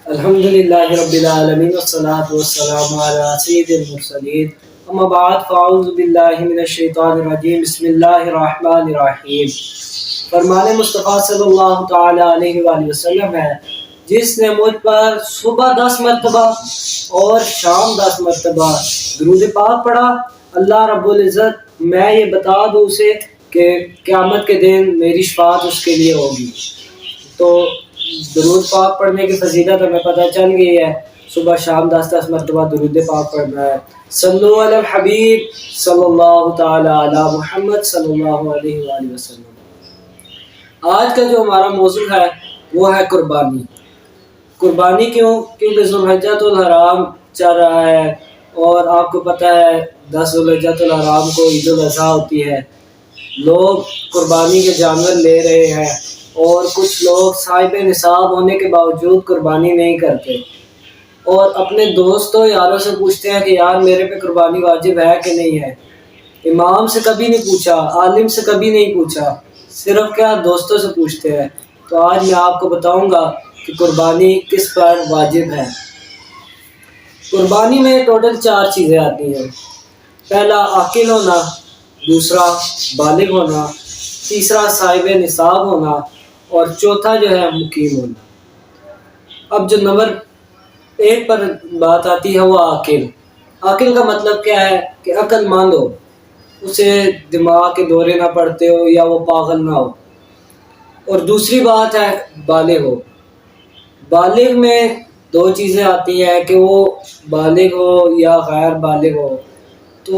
الحمد للہ رب العالمین والصلاة والسلام علی سید المرسلین اما بعد فاعوذ باللہ من الشیطان الرجیم بسم اللہ الرحمن الرحیم۔ فرمان مصطفیٰ صلی اللہ تعالی علیہ وآلہ وسلم ہے، جس نے مجھ پر صبح 10 مرتبہ اور شام 10 مرتبہ درود پاک پڑھا، اللہ رب العزت میں یہ بتا دوں اسے کہ قیامت کے دن میری شفاعت اس کے لیے ہوگی۔ تو درود پاک پڑھنے کی فضیلت ہمیں پتہ چل گئی ہے، صبح شام 10 مرتبہ درود پاک پڑھنا ہے۔ صلو علی الحبیب صلی اللہ تعالی علی محمد صلی اللہ علیہ وآلہ وسلم۔ آج کا جو ہمارا موضوع ہے وہ ہے قربانی۔ قربانی کیونکہ ذوالحجۃ الحرام چل رہا ہے اور آپ کو پتہ ہے 10 ذوالحجۃ الحرام کو عید الاضحیٰ ہوتی ہے۔ لوگ قربانی کے جانور لے رہے ہیں اور کچھ لوگ صاحب نصاب ہونے کے باوجود قربانی نہیں کرتے اور اپنے دوستوں یاروں سے پوچھتے ہیں کہ یار میرے پہ قربانی واجب ہے کہ نہیں ہے۔ امام سے کبھی نہیں پوچھا، عالم سے کبھی نہیں پوچھا، صرف کیا دوستوں سے پوچھتے ہیں۔ تو آج میں آپ کو بتاؤں گا کہ قربانی کس پر واجب ہے۔ قربانی میں ٹوٹل 4 چیزیں آتی ہیں۔ پہلا عاقل ہونا، دوسرا بالغ ہونا، تیسرا صاحب نصاب ہونا اور چوتھا جو ہے مقیم ہونا۔ اب جو نمبر 1 پر بات آتی ہے وہ عاقل۔ عاقل کا مطلب کیا ہے کہ عقل مند ہو، اسے دماغ کے دورے نہ پڑتے ہو یا وہ پاگل نہ ہو۔ اور دوسری بات ہے بالغ ہو۔ بالغ میں 2 چیزیں آتی ہیں کہ وہ بالغ ہو یا غیر بالغ ہو۔ تو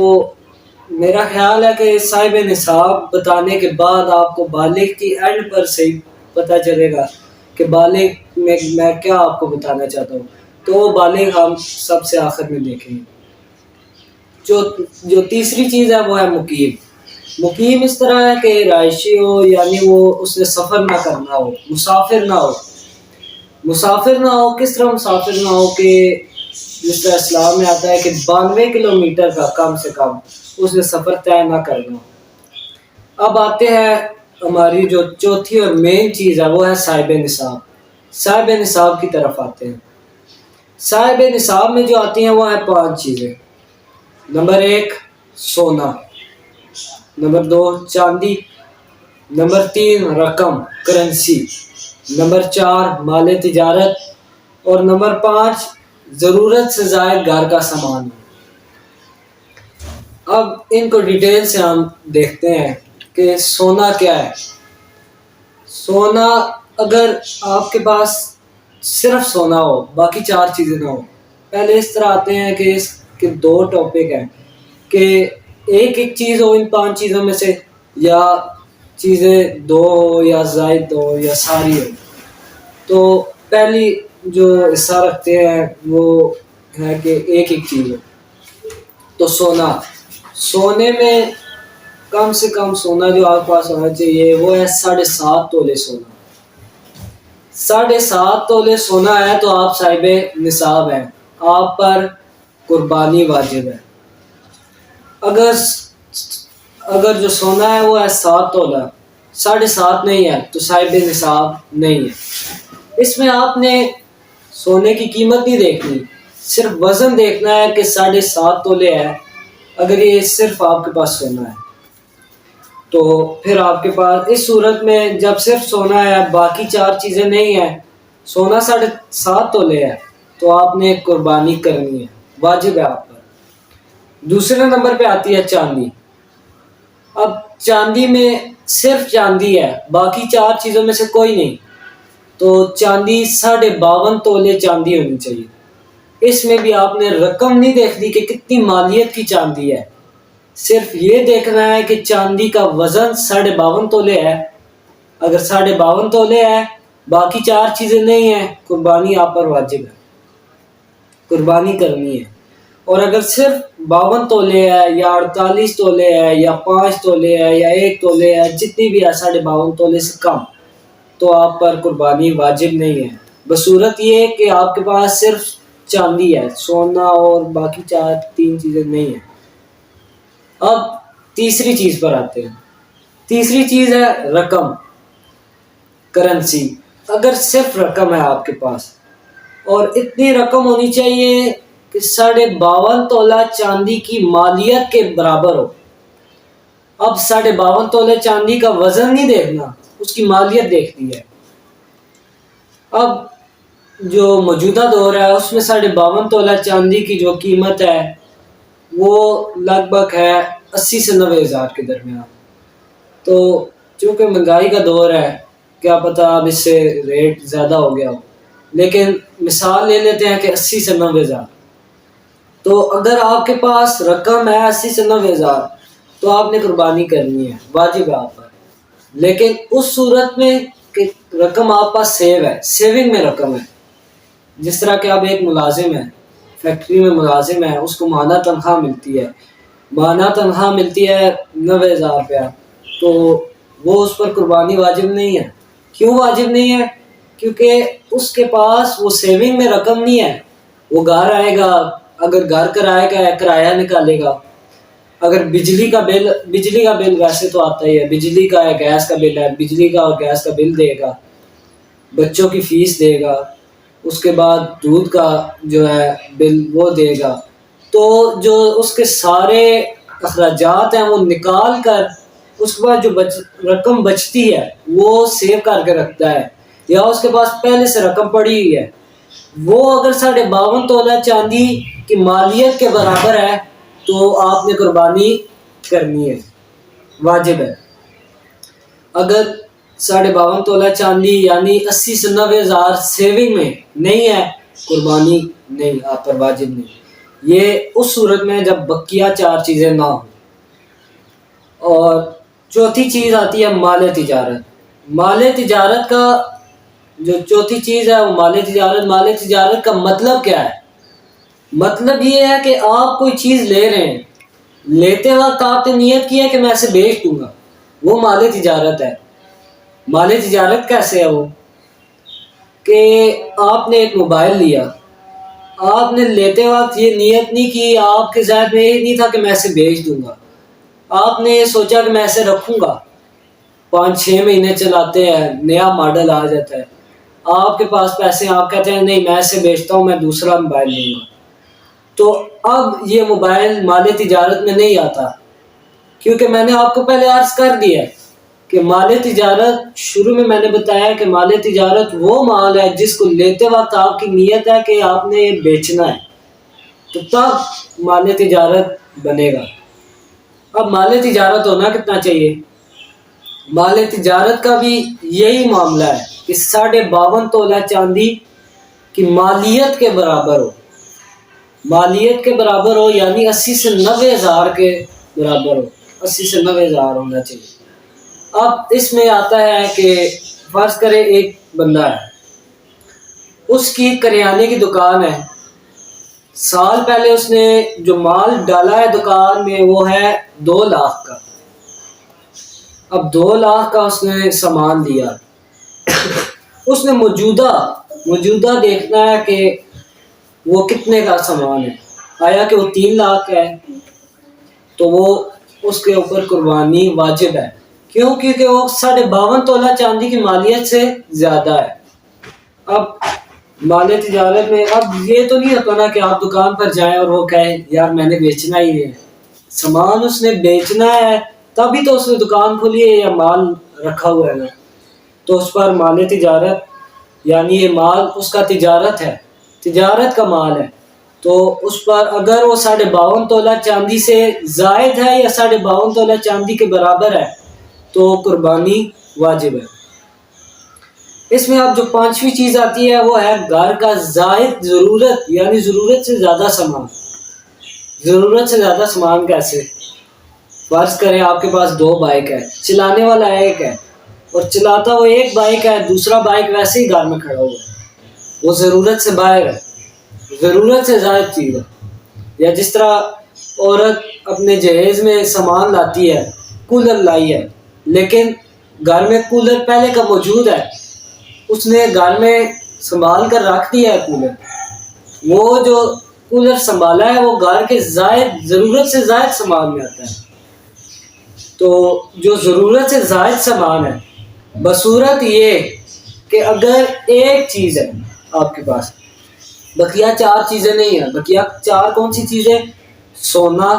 میرا خیال ہے کہ صاحب نصاب بتانے کے بعد آپ کو بالغ کی اینڈ پر صحیح پتہ چلے گا کہ بالغ میں کیا آپ کو بتانا چاہتا ہوں۔ تو وہ بالغ ہم سب سے آخر میں دیکھیں گے۔ جو تیسری چیز ہے وہ ہے مقیم۔ مقیم اس طرح ہے کہ رہائشی ہو، یعنی وہ اس نے سفر نہ کرنا ہو، مسافر نہ ہو۔ مسافر نہ ہو کس طرح مسافر نہ ہو کہ جس طرح اسلام میں آتا ہے کہ 92 کلومیٹر کا کم سے کم اس نے سفر طے نہ کرنا۔ اب آتے ہیں ہماری جو چوتھی اور مین چیز ہے وہ ہے صاحب نصاب۔ صاحب نصاب کی طرف آتے ہیں۔ صاحب نصاب میں جو آتی ہیں وہ ہیں 5 چیزیں۔ نمبر 1 سونا، نمبر 2 چاندی، نمبر 3 رقم کرنسی، نمبر 4 مال تجارت اور نمبر 5 ضرورت سے زائد گھر کا سامان۔ اب ان کو ڈیٹیل سے ہم دیکھتے ہیں کہ سونا کیا ہے۔ سونا اگر آپ کے پاس صرف سونا ہو، باقی 4 چیزیں نہ ہو، پہلے اس طرح آتے ہیں کہ اس کے 2 ٹاپک ہیں کہ ایک چیز ہو ان 5 چیزوں میں سے، یا چیزیں 2 ہو یا زائد ہو یا ساری ہو۔ تو پہلی جو حصہ رکھتے ہیں وہ ہے کہ ایک چیز ہو۔ تو سونے میں کم سے کم سونا جو آپ کے پاس ہونا چاہیے وہ ہے 7.5 تولے سونا۔ 7.5 تولے سونا ہے تو آپ صاحب نصاب ہیں، آپ پر قربانی واجب ہے۔ اگر جو سونا ہے وہ ہے 7 تولہ، 7.5 نہیں ہے تو صاحب نصاب نہیں ہے۔ اس میں آپ نے سونے کی قیمت نہیں دیکھنی، صرف وزن دیکھنا ہے کہ 7.5 تولے ہے۔ اگر یہ صرف آپ کے پاس سونا ہے تو پھر آپ کے پاس اس صورت میں جب صرف سونا ہے، باقی 4 چیزیں نہیں ہیں، سونا 7.5 تولے ہے تو آپ نے قربانی کرنی ہے، واجب ہے آپ پر۔ دوسرے نمبر پہ آتی ہے چاندی۔ اب چاندی میں صرف چاندی ہے، باقی 4 چیزوں میں سے کوئی نہیں، تو چاندی 52.5 تولے چاندی ہونی چاہیے۔ اس میں بھی آپ نے رقم نہیں دیکھنی کہ کتنی مالیت کی چاندی ہے، صرف یہ دیکھنا ہے کہ چاندی کا وزن 52.5 تولے ہے۔ اگر 52.5 تولے ہے، باقی 4 چیزیں نہیں ہیں، قربانی آپ پر واجب ہے، قربانی کرنی ہے۔ اور اگر صرف 52 تولے ہے یا 48 تولے ہے یا 5 تولے ہے یا 1 تولے ہے، جتنی بھی ہے 52.5 تولے سے کم، تو آپ پر قربانی واجب نہیں ہے، بصورت یہ کہ آپ کے پاس صرف چاندی ہے، سونا اور باقی 3 چیزیں نہیں ہیں۔ اب تیسری چیز پر آتے ہیں۔ تیسری چیز ہے رقم، کرنسی۔ اگر صرف رقم ہے آپ کے پاس اور اتنی رقم ہونی چاہیے کہ 52.5 تولہ چاندی کی مالیت کے برابر ہو۔ اب 52.5 تولہ چاندی کا وزن نہیں دیکھنا، اس کی مالیت دیکھتی ہے۔ اب جو موجودہ دور ہے اس میں 52.5 تولہ چاندی کی جو قیمت ہے وہ لگ بھگ ہے 80 سے 90 ہزار کے درمیان۔ تو چونکہ مہنگائی کا دور ہے، کیا پتہ اب اس سے ریٹ زیادہ ہو گیا ہو، لیکن مثال لے لیتے ہیں کہ 80 سے 90 ہزار۔ تو اگر آپ کے پاس رقم ہے 80 سے 90 ہزار تو آپ نے قربانی کرنی ہے، واجب ہے آپ پر، لیکن اس صورت میں کہ رقم آپ پاس سیو ہے، سیونگ میں رقم ہے۔ جس طرح کہ اب ایک ملازم ہے، فیکٹری میں ملازم ہے، اس کو ماہانہ تنخواہ ملتی ہے، ماہانہ تنخواہ ملتی ہے 90,000 روپیہ، تو وہ اس پر قربانی واجب نہیں ہے۔ کیوں واجب نہیں ہے؟ کیونکہ اس کے پاس وہ سیونگ میں رقم نہیں ہے۔ وہ گھر آئے گا، اگر گھر کرائے کا ہے کرایہ نکالے گا، اگر بجلی کا بل ویسے تو آتا ہی ہے، بجلی کا ہے، گیس کا بل ہے، بجلی کا اور گیس کا بل دے گا، بچوں کی فیس دے گا، اس کے بعد دودھ کا جو ہے بل وہ دے گا۔ تو جو اس کے سارے اخراجات ہیں وہ نکال کر اس کے بعد جو رقم بچتی ہے وہ سیو کر کے رکھتا ہے، یا اس کے پاس پہلے سے رقم پڑی ہوئی ہے، وہ اگر 52.5 تولہ چاندی کی مالیت کے برابر ہے تو آپ نے قربانی کرنی ہے، واجب ہے۔ اگر 52.5 تولہ چاندی یعنی 80 سے 90 ہزار سیونگ میں نہیں ہے، قربانی نہیں، آپ پر واجب نہیں۔ یہ اس صورت میں جب بقیہ 4 چیزیں نہ ہوں۔ اور چوتھی چیز آتی ہے مال تجارت۔ مال تجارت کا جو چوتھی چیز ہے وہ مال تجارت۔ مال تجارت کا مطلب کیا ہے؟ مطلب یہ ہے کہ آپ کوئی چیز لے رہے ہیں، لیتے وقت آپ نے نیت کی ہے کہ میں اسے بیچ دوں گا، وہ مال تجارت ہے۔ مال تجارت کیسے ہے؟ وہ کہ آپ نے ایک موبائل لیا، آپ نے لیتے وقت یہ نیت نہیں کی، آپ کے ذہن میں یہ نہیں تھا کہ میں اسے بیچ دوں گا، آپ نے سوچا کہ میں اسے رکھوں گا، 5-6 مہینے چلاتے ہیں، نیا ماڈل آ جاتا ہے، آپ کے پاس پیسے ہیں، آپ کہتے ہیں نہیں میں اسے بیچتا ہوں، میں دوسرا موبائل لوں گا۔ تو اب یہ موبائل مال تجارت میں نہیں آتا، کیونکہ میں نے آپ کو پہلے عرض کر دیا ہے کہ مال تجارت، شروع میں نے بتایا کہ مال تجارت وہ مال ہے جس کو لیتے وقت آپ کی نیت ہے کہ آپ نے یہ بیچنا ہے، تو تب مال تجارت بنے گا۔ اب مال تجارت ہونا کتنا چاہیے؟ مال تجارت کا بھی یہی معاملہ ہے کہ 52.5 تولہ چاندی کی مالیت کے برابر ہو، مالیت کے برابر ہو، یعنی 80 سے 90 ہزار کے برابر ہو، 80 سے 90 ہزار ہونا چاہیے۔ اب اس میں آتا ہے کہ فرض کرے ایک بندہ ہے، اس کی کریانے کی دکان ہے، سال پہلے اس نے جو مال ڈالا ہے دکان میں وہ ہے 2 لاکھ کا۔ اب 2 لاکھ کا اس نے سامان دیا، اس نے موجودہ دیکھنا ہے کہ وہ کتنے کا سامان ہے، آیا کہ وہ 3 لاکھ ہے تو وہ اس کے اوپر قربانی واجب ہے۔ کیوں؟ کیونکہ وہ 52.5 تولہ چاندی کی مالیت سے زیادہ ہے۔ اب مال تجارت میں اب یہ تو نہیں ہوتا نا کہ آپ دکان پر جائیں اور وہ کہیں یار میں نے بیچنا ہی ہے، سامان اس نے بیچنا ہے تبھی تو اس نے دکان کھولی ہے یا مال رکھا ہوا ہے نا، تو اس پر مال تجارت، یعنی یہ مال اس کا تجارت ہے، تجارت کا مال ہے، تو اس پر اگر وہ 52.5 تولہ چاندی سے زائد ہے یا 52.5 تولہ چاندی کے برابر ہے تو قربانی واجب ہے۔ اس میں اب جو 5ویں چیز آتی ہے وہ ہے گھر کا زائد ضرورت، یعنی ضرورت سے زیادہ سامان۔ ضرورت سے زیادہ سامان کیسے؟ فرض کریں آپ کے پاس 2 بائک ہے، چلانے والا ایک ہے، اور چلاتا وہ ایک بائک ہے، دوسرا بائک ویسے ہی گھر میں کھڑا ہوا ہے، وہ ضرورت سے باہر ہے، ضرورت سے زائد چیز ہے۔ یا جس طرح عورت اپنے جہیز میں سامان لاتی ہے، کولر لائی ہے، لیکن گھر میں کولر پہلے کا موجود ہے، اس نے گھر میں سنبھال کر رکھ دیا ہے کولر، وہ جو کولر سنبھالا ہے وہ گھر کے زائد، ضرورت سے زائد سامان میں آتا ہے۔ تو جو ضرورت سے زائد سامان ہے، بصورت یہ کہ اگر ایک چیز ہے آپ کے پاس، بقیہ 4 چیزیں نہیں ہیں. بقیہ 4 کون سی چیزیں؟ سونا،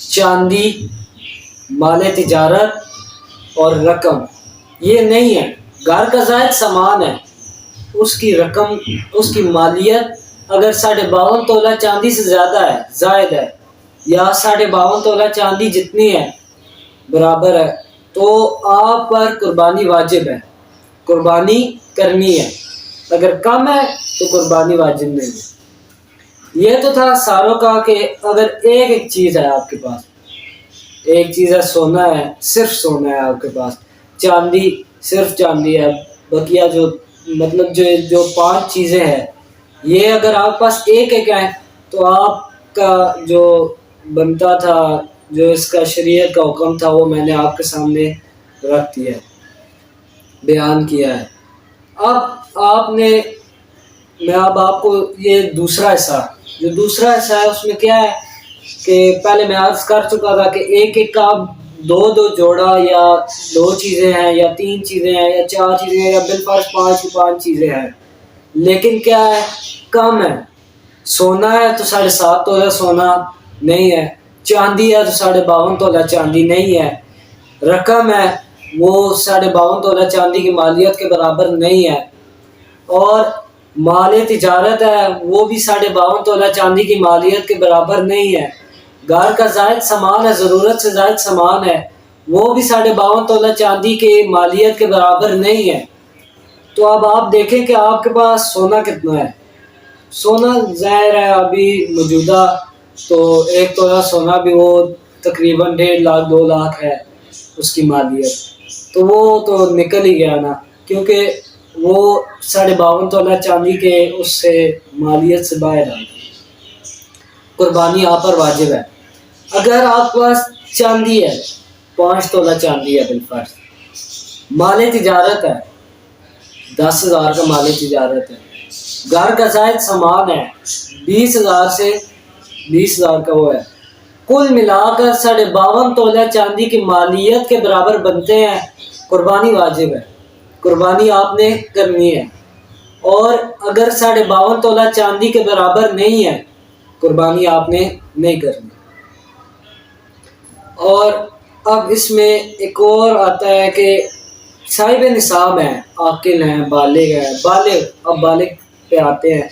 چاندی، مال تجارت اور رقم. یہ نہیں ہے. گھر کا زائد سامان ہے، اس کی رقم، اس کی مالیت اگر 52.5 تولہ چاندی سے زیادہ ہے، زائد ہے، یا 52.5 تولہ چاندی جتنی ہے برابر ہے، تو آپ پر قربانی واجب ہے، قربانی کرنی ہے. اگر کم ہے تو قربانی واجب نہیں ہے. یہ تو تھا ساروں کا کہ اگر ایک چیز ہے آپ کے پاس، ایک چیز ہے سونا ہے، صرف سونا ہے آپ کے پاس، چاندی صرف چاندی ہے، بقیہ جو مطلب جو 5 چیزیں ہیں، یہ اگر آپ پاس ایک ہے تو آپ کا جو بنتا تھا، جو اس کا شریعت کا حکم تھا، وہ میں نے آپ کے سامنے رکھ دیا ہے، بیان کیا ہے. اب میں آپ کو یہ دوسرا حصہ، جو دوسرا حصہ ہے اس میں کیا ہے کہ پہلے میں عرض کر چکا تھا کہ ایک کا 2 جوڑا، یا 2 چیزیں ہیں، یا 3 چیزیں ہیں، یا 4 چیزیں ہیں، یا بالفرض 5 چیزیں ہیں. لیکن کیا ہے؟ کم ہے. سونا ہے تو 7.5 تولہ سونا نہیں ہے، چاندی ہے تو 52.5 تولہ چاندی نہیں ہے، رقم ہے وہ 52.5 تولہ چاندی کی مالیت کے برابر نہیں ہے، اور مال تجارت ہے وہ بھی 52.5 تولہ چاندی کی مالیت کے برابر نہیں ہے. گھر کا زائد سامان ہے، ضرورت سے زائد سامان ہے، وہ بھی 52.5 تولہ چاندی کی مالیت کے برابر نہیں ہے. تو اب آپ دیکھیں کہ آپ کے پاس سونا کتنا ہے. سونا ظاہر ہے ابھی موجودہ تو 1 تولہ سونا بھی وہ تقریباً 1.5 لاکھ 2 لاکھ ہے اس کی مالیت، تو وہ تو نکل ہی گیا نا، کیونکہ وہ 52.5 تولہ چاندی کے اس سے مالیت سے باہر آ گئی. قربانی آپ پر واجب ہے. اگر آپ کے پاس چاندی ہے، 5 تولہ چاندی ہے بالفرض، مال تجارت ہے 10,000 کا مال تجارت ہے، گھر کا زائد سامان ہے 20,000 سے 20,000 کا وہ ہے، کل ملا کر 52.5 تولہ چاندی کی مالیت کے برابر بنتے ہیں، قربانی واجب ہے، قربانی آپ نے کرنی ہے. اور اگر 52.5 تولہ چاندی کے برابر نہیں ہے، قربانی آپ نے نہیں کرنی. اور اب اس میں ایک اور آتا ہے کہ صاحب نصاب ہیں، عاقل ہیں، بالغ ہیں. اب بالغ پہ آتے ہیں.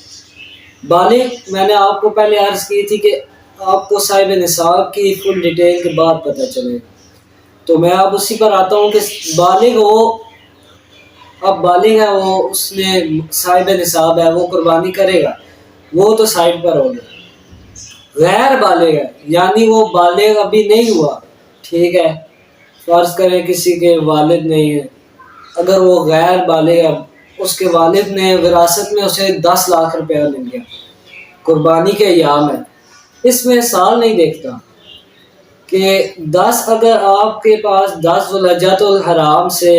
بالغ میں نے آپ کو پہلے عرض کی تھی کہ آپ کو صاحب نصاب کی فل ڈیٹیل کے بعد پتہ چلے، تو میں اب اسی پر آتا ہوں کہ بالغ ہو، اب بالغ ہے وہ، اس نے صاحب نصاب ہے، وہ قربانی کرے گا، وہ تو سائڈ پر ہو گیا. غیر بالغ ہے، یعنی وہ بالغ ابھی نہیں ہوا، ٹھیک ہے، فرض کریں کسی کے والد نہیں ہے، اگر وہ غیر بالغ ہے، اس کے والد نے وراثت میں اسے 10 لاکھ روپیہ مل گیا، قربانی کے ایام ہے. اس میں سال نہیں دیکھتا کہ 10، اگر آپ کے پاس 10 ذوالحجۃ الحرام سے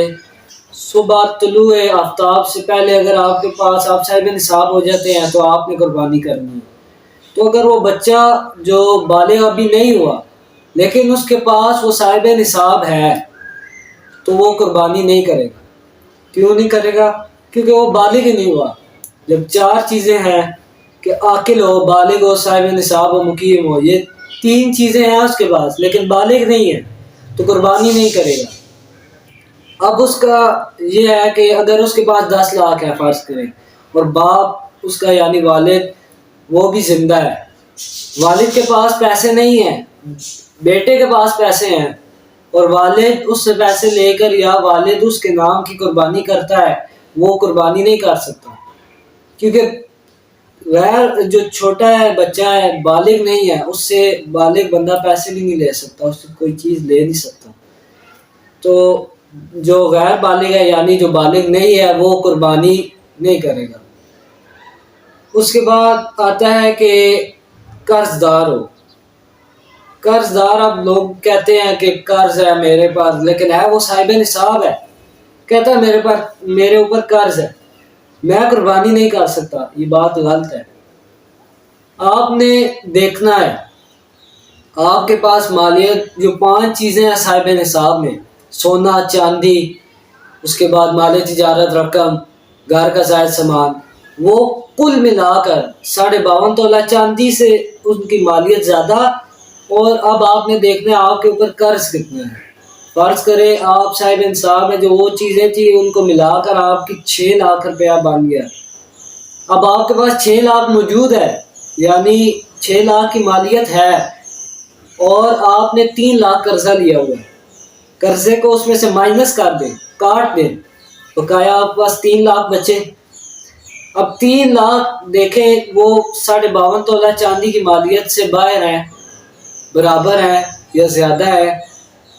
صبح طلوع آفتاب سے پہلے اگر آپ کے پاس آپ صاحب نصاب ہو جاتے ہیں تو آپ نے قربانی کرنی ہے. تو اگر وہ بچہ جو بالغ ابھی نہیں ہوا لیکن اس کے پاس وہ صاحب نصاب ہے تو وہ قربانی نہیں کرے گا. کیوں نہیں کرے گا؟ کیونکہ وہ بالغ ہی نہیں ہوا. جب 4 چیزیں ہیں کہ عاقل ہو، بالغ ہو، صاحب نصاب ہو، مقیم ہو، یہ 3 چیزیں ہیں اس کے پاس لیکن بالغ نہیں ہے تو قربانی نہیں کرے گا. اب اس کا یہ ہے کہ اگر اس کے پاس 10 لاکھ ہے فرض کریں، اور باپ اس کا یعنی والد وہ بھی زندہ ہے، والد کے پاس پیسے نہیں ہیں، بیٹے کے پاس پیسے ہیں، اور والد اس سے پیسے لے کر یا والد اس کے نام کی قربانی کرتا ہے، وہ قربانی نہیں کر سکتا، کیونکہ غیر جو چھوٹا ہے بچہ ہے، بالغ نہیں ہے، اس سے بالغ بندہ پیسے بھی نہیں لے سکتا، اس سے کوئی چیز لے نہیں سکتا. تو جو غیر بالغ ہے یعنی جو بالغ نہیں ہے وہ قربانی نہیں کرے گا. اس کے بعد آتا ہے کہ قرض دار ہو. قرض دار، اب لوگ کہتے ہیں کہ قرض ہے میرے پاس، لیکن ہے وہ صاحب نصاب ہے، کہتا ہے میرے اوپر قرض ہے، میں قربانی نہیں کر سکتا. یہ بات غلط ہے. آپ نے دیکھنا ہے آپ کے پاس مالیت جو 5 چیزیں ہیں صاحب نصاب میں، سونا، چاندی، اس کے بعد مال تجارت، رقم، گھر کا زائد سامان، وہ کل ملا کر 52.5 تولہ چاندی سے ان کی مالیت زیادہ، اور اب آپ نے دیکھنا ہے آپ کے اوپر قرض کتنا ہے۔ فرض کرے آپ صاحب انصاف میں جو وہ چیزیں تھی ان کو ملا کر آپ کی 6 لاکھ روپیہ بن گیا۔ اب آپ کے پاس 6 لاکھ موجود ہے، یعنی 6 لاکھ کی مالیت ہے، اور آپ نے 3 لاکھ قرضہ لیا ہوا ہے۔ قرضے کو اس میں سے مائنس کر دیں، کاٹ دیں، بقایا آپ کے پاس 3 لاکھ بچے۔ اب 3 لاکھ دیکھیں وہ 52.5 تولہ چاندی کی مالیت سے باہر ہیں، برابر ہیں یا زیادہ ہے؟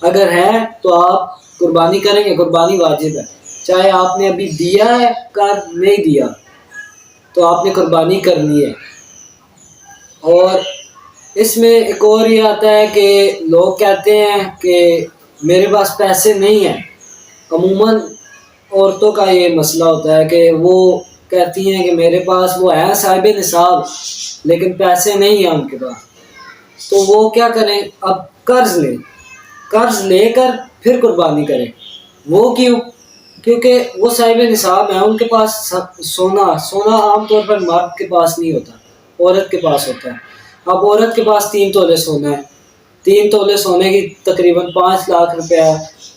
اگر ہے تو آپ قربانی کریں گے، قربانی واجب ہے، چاہے آپ نے ابھی دیا ہے کر نہیں دیا تو آپ نے قربانی کرنی ہے۔ اور اس میں ایک اور یہ آتا ہے کہ لوگ کہتے ہیں کہ میرے پاس پیسے نہیں ہیں۔ عموماً عورتوں کا یہ مسئلہ ہوتا ہے کہ وہ کہتی ہیں کہ میرے پاس وہ ہے صاحب نصاب لیکن پیسے نہیں ہیں ان کے پاس، تو وہ کیا کریں؟ اب قرض لیں، قرض لے کر پھر قربانی کریں۔ وہ کیوں؟ کیونکہ وہ صاحب نصاب ہیں، ان کے پاس سونا عام طور پر مرد کے پاس نہیں ہوتا، عورت کے پاس ہوتا ہے۔ اب عورت کے پاس 3 تولے سونا ہے، 3 تولے سونے کی تقریباً 5 لاکھ روپیہ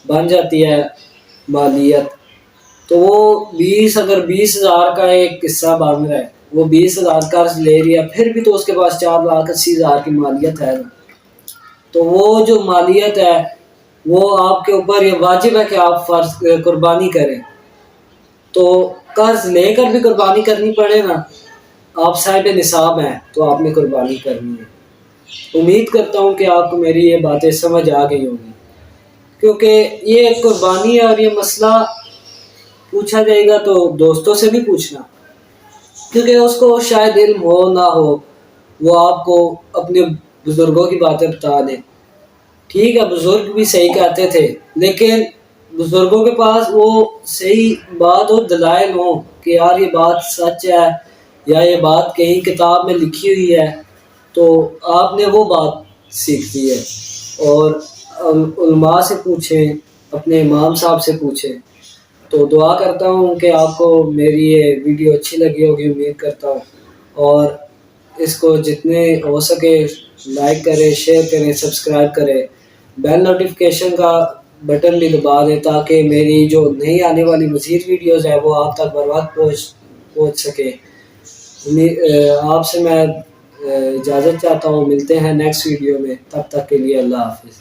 بن جاتی ہے مالیت، تو وہ اگر 20,000 کا ایک قصہ بن رہا ہے، وہ 20,000 قرض لے رہی ہے، پھر بھی تو اس کے پاس 4,80,000 کی مالیت ہے نا۔ تو وہ جو مالیت ہے وہ آپ کے اوپر یہ واجب ہے کہ آپ قربانی کریں، تو قرض لے کر بھی قربانی کرنی پڑے نا، آپ صاحب نصاب ہیں تو آپ نے قربانی کرنی ہے۔ امید کرتا ہوں کہ آپ کو میری یہ باتیں سمجھ آ گئی ہوں گی، کیونکہ یہ قربانی ہے اور یہ مسئلہ پوچھا جائے گا تو دوستوں سے بھی پوچھنا، کیونکہ اس کو شاید علم ہو نہ ہو، وہ آپ کو اپنے بزرگوں کی باتیں بتا دیں۔ ٹھیک ہے، بزرگ بھی صحیح کہتے تھے، لیکن بزرگوں کے پاس وہ صحیح بات اور دلائل ہوں کہ یار یہ بات سچ ہے یا یہ بات کہیں کتاب میں لکھی ہوئی ہے، تو آپ نے وہ بات سیکھتی ہے۔ اور علماء سے پوچھیں، اپنے امام صاحب سے پوچھیں۔ تو دعا کرتا ہوں کہ آپ کو میری یہ ویڈیو اچھی لگی ہوگی، امید کرتا ہوں، اور اس کو جتنے ہو سکے لائک کریں، شیئر کریں، سبسکرائب کریں، بیل نوٹیفیکیشن کا بٹن بھی دبا دیں تاکہ میری جو نئی آنے والی مزید ویڈیوز ہیں وہ آپ تک بر وقت پہنچ سکے۔ آپ سے میں اجازت چاہتا ہوں، ملتے ہیں نیکسٹ ویڈیو میں، تب تک کے لیے اللہ حافظ۔